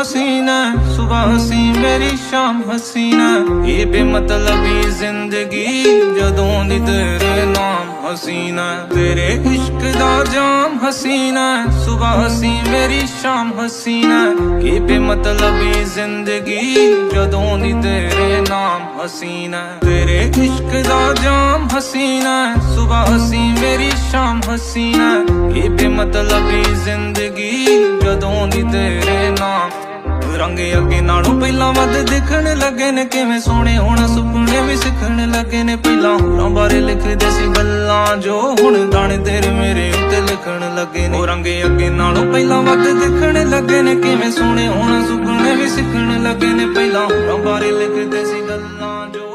हसीना, सुबह हसी मेरी शाम हसीना। ये बेमतलबी जिंदगी जदों दी तेरे नाम हसीना। तेरे इश्क दा जाम हसीना, सुबह हसी मेरी शाम हसीना। ये बेमतलबी जिंदगी जदों दी तेरे नाम हसीना। तेरे इश्क दा जाम हसीना, सुबह हसी मेरी शाम हसीना। ये बेमतलबी जिंदगी जदों दी तेरे नाम। रंग अगे नालों पहला वध दिखण लगे ने, किवें सोहणे होना सुपने भी सिखण लगे ने। पहला होरां बारे लिखदे सी गल्लां जो हुण गाने तेरे मेरे उत्ते लिखण लगे ने। रंग अगे नालों पहला वध दिखण लगे ने, किवें सोहणे होना सुपने भी सिखण लगे ने। पहला होरां बारे लिखदे सी गल्लां जो